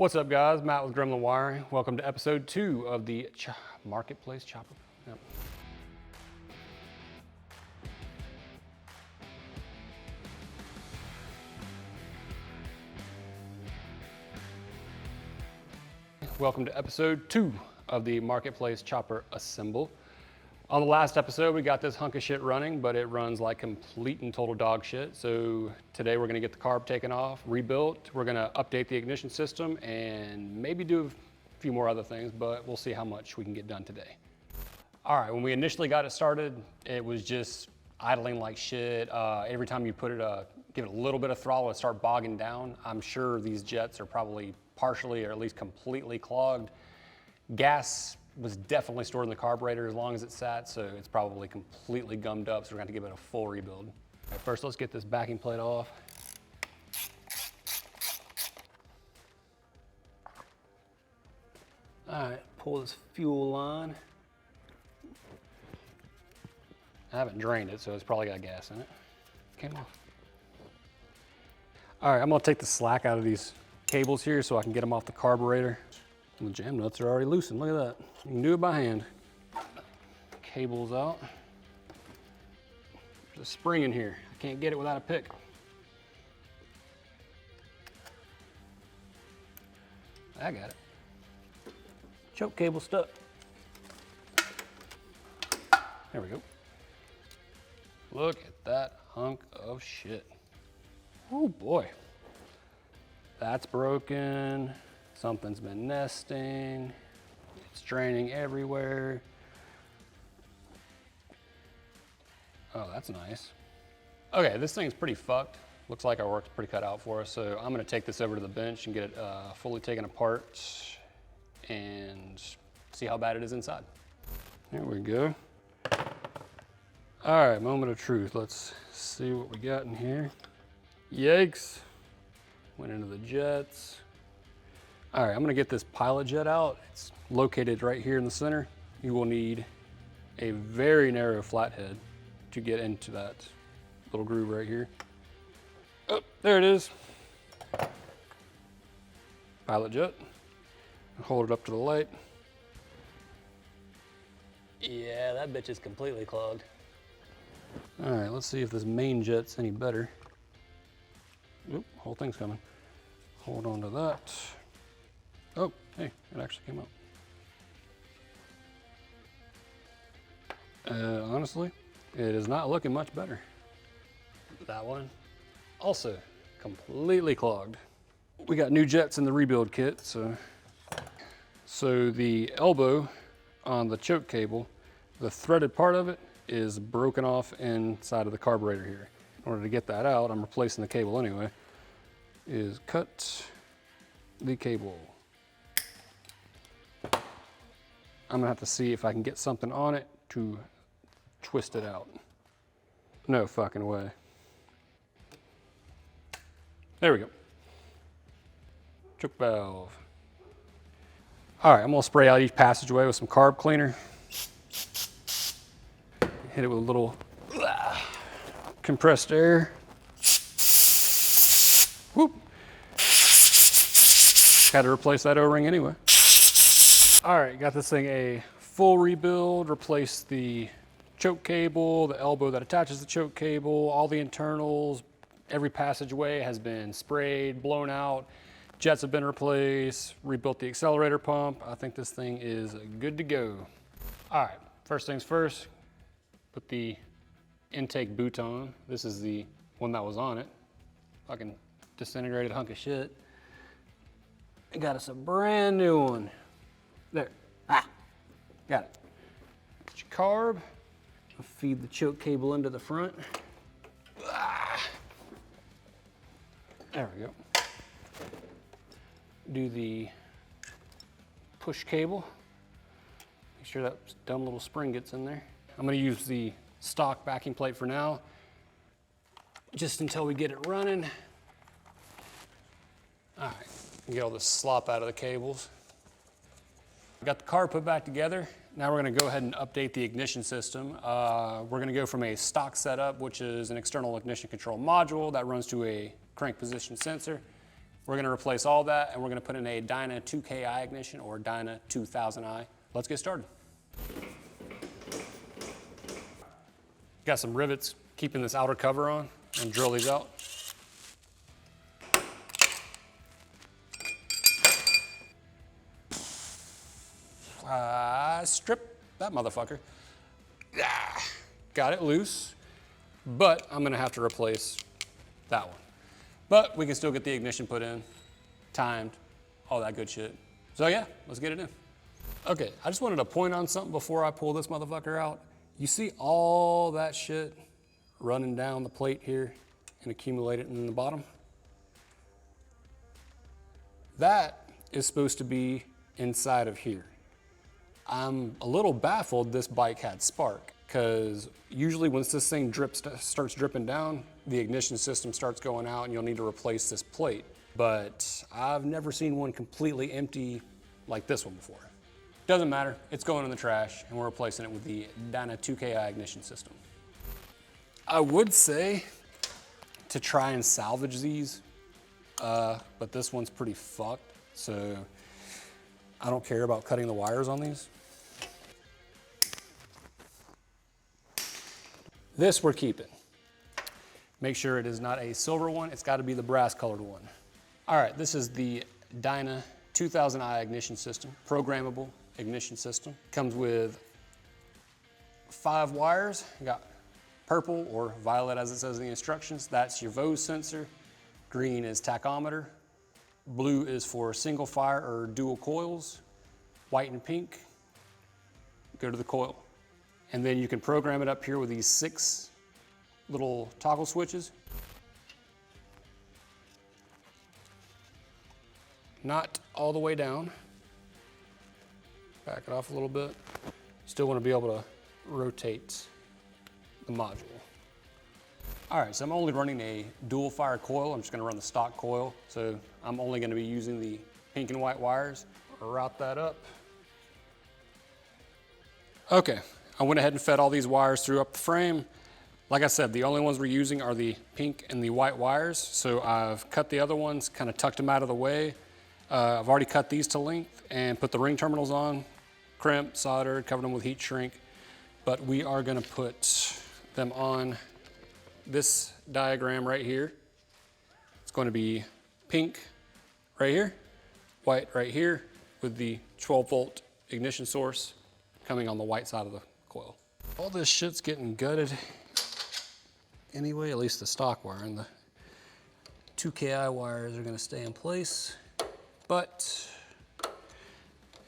What's up, guys? Matt with Gremlin Wiring. Welcome to episode 2 of the Marketplace Chopper. Yep. Welcome to episode 2 of the Marketplace Chopper Assemble. On the last episode, we got this hunk of shit running, but it runs like complete and total dog shit. So today we're gonna get the carb taken off, rebuilt. We're gonna update the ignition system and maybe do a few more other things, but we'll see how much we can get done today. All right, when we initially got it started, it was just idling like shit. Every time you put it, give it a little bit of throttle, it start bogging down. I'm sure these jets are probably partially or at least completely clogged. Gas was definitely stored in the carburetor as long as it sat, so it's probably completely gummed up, so we're going to give it a full rebuild. All right, first, let's get this backing plate off. All right, pull this fuel line. I haven't drained it, so it's probably got gas in it. Came off. All right, I'm going to take the slack out of these cables here so I can get them off the carburetor. The jam nuts are already loosened, look at that. You can do it by hand. Cables out. There's a spring in here. I can't get it without a pick. I got it. Choke cable stuck. There we go. Look at that hunk of shit. Oh boy. That's broken. Something's been nesting. It's draining everywhere. Oh, that's nice. Okay, this thing's pretty fucked. Looks like our work's pretty cut out for us, so I'm gonna take this over to the bench and get it fully taken apart and see how bad it is inside. There we go. All right, moment of truth. Let's see what we got in here. Yikes. Went into the jets. All right, I'm gonna get this pilot jet out. It's located right here in the center. You will need a very narrow flathead to get into that little groove right here. Oh, there it is. Pilot jet. Hold it up to the light. Yeah, that bitch is completely clogged. All right, let's see if this main jet's any better. Oop, whole thing's coming. Hold on to that. Oh, hey, it actually came out. Honestly, it is not looking much better. That one, also completely clogged. We got new jets in the rebuild kit, so the elbow on the choke cable, the threaded part of it is broken off inside of the carburetor here. In order to get that out, I'm replacing the cable anyway, is cut the cable. I'm gonna have to see if I can get something on it to twist it out. No fucking way. There we go. Choke valve. All right, I'm gonna spray out each passageway with some carb cleaner. Hit it with a little compressed air. Whoop. Had to replace that O-ring anyway. All right, got this thing a full rebuild, replaced the choke cable, the elbow that attaches the choke cable, all the internals, every passageway has been sprayed, blown out, jets have been replaced, rebuilt the accelerator pump. I think this thing is good to go. All right, first things first, put the intake boot on. This is the one that was on it. Fucking disintegrated hunk of shit. I got us a brand new one. There, got it. Get your carb. I'll feed the choke cable into the front. There we go. Do the push cable. Make sure that dumb little spring gets in there. I'm gonna use the stock backing plate for now, just until we get it running. All right, get all this slop out of the cables. Got the car put back together. Now we're gonna go ahead and update the ignition system. We're gonna go from a stock setup, which is an external ignition control module that runs to a crank position sensor, We're gonna replace all that and we're gonna put in a Dyna 2KI ignition or Dyna 2000i. Let's get started. Got some rivets keeping this outer cover on and drill these out. Strip that motherfucker. Got it loose, but I'm gonna have to replace that one. But we can still get the ignition put in, timed, all that good shit. So yeah, let's get it in. Okay, I just wanted to point on something before I pull this motherfucker out. You see all that shit running down the plate here and accumulating in the bottom? That is supposed to be inside of here. I'm a little baffled this bike had spark, because usually once this thing starts dripping down, the ignition system starts going out and you'll need to replace this plate. But I've never seen one completely empty like this one before. Doesn't matter, it's going in the trash and we're replacing it with the Dyna 2KI ignition system. I would say to try and salvage these, but this one's pretty fucked, so I don't care about cutting the wires on these. This we're keeping. Make sure it is not a silver one, it's gotta be the brass colored one. All right, this is the Dyna 2000i ignition system, programmable ignition system. Comes with 5 wires. You got purple or violet as it says in the instructions, that's your VOS sensor. Green is tachometer. Blue is for single fire or dual coils. White and pink go to the coil. And then you can program it up here with these 6 little toggle switches. Not all the way down. Back it off a little bit. Still want to be able to rotate the module. All right, so I'm only running a dual fire coil. I'm just gonna run the stock coil. So I'm only gonna be using the pink and white wires. Route that up. Okay, I went ahead and fed all these wires through up the frame. Like I said, the only ones we're using are the pink and the white wires. So I've cut the other ones, kind of tucked them out of the way. I've already cut these to length and put the ring terminals on, crimped, soldered, covered them with heat shrink. But we are gonna put them on this diagram right here. It's going to be pink right here, white right here, with the 12-volt ignition source coming on the white side of the coil. All this shit's getting gutted anyway, at least the stock wire, and the 2KI wires are going to stay in place, but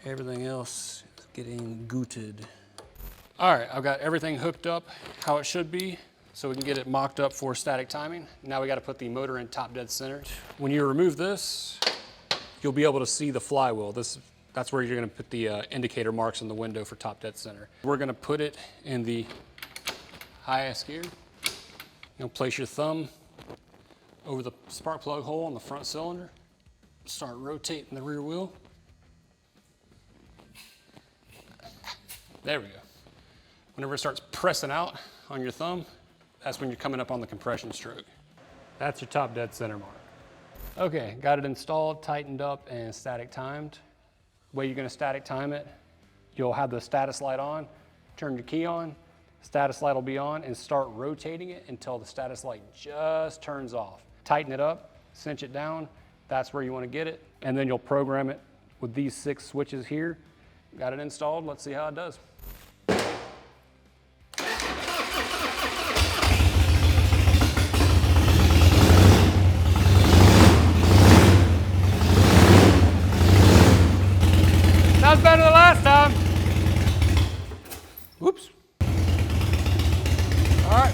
everything else is getting gooted. All right, I've got everything hooked up how it should be, so we can get it mocked up for static timing. Now we got to put the motor in top dead center. When you remove this, you'll be able to see the flywheel. That's where you're going to put the indicator marks in the window for top dead center. We're going to put it in the highest gear. You'll place your thumb over the spark plug hole on the front cylinder. Start rotating the rear wheel. There we go. Whenever it starts pressing out on your thumb, that's when you're coming up on the compression stroke. That's your top dead center mark. Okay, got it installed, tightened up, and static timed. The way you're gonna static time it, you'll have the status light on, turn your key on, status light will be on, and start rotating it until the status light just turns off. Tighten it up, cinch it down, that's where you wanna get it, and then you'll program it with these 6 switches here. Got it installed, let's see how it does. Sounds better than last time. Whoops. All right.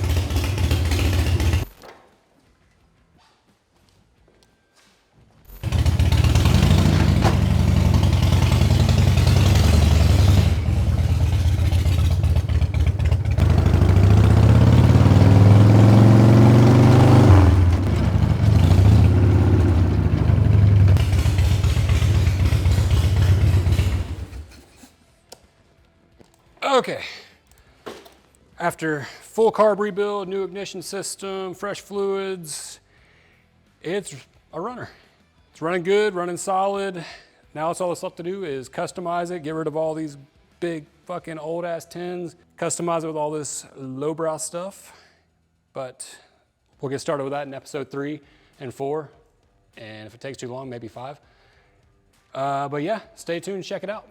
Okay, after full carb rebuild, new ignition system, fresh fluids, it's a runner. It's It's running good, running solid. Now it's all that's left to do is customize it, get rid of all these big fucking old ass tins, customize it with all this lowbrow stuff. But we'll get started with that in episode 3 and 4. And if it takes too long, maybe 5. But yeah, stay tuned, check it out.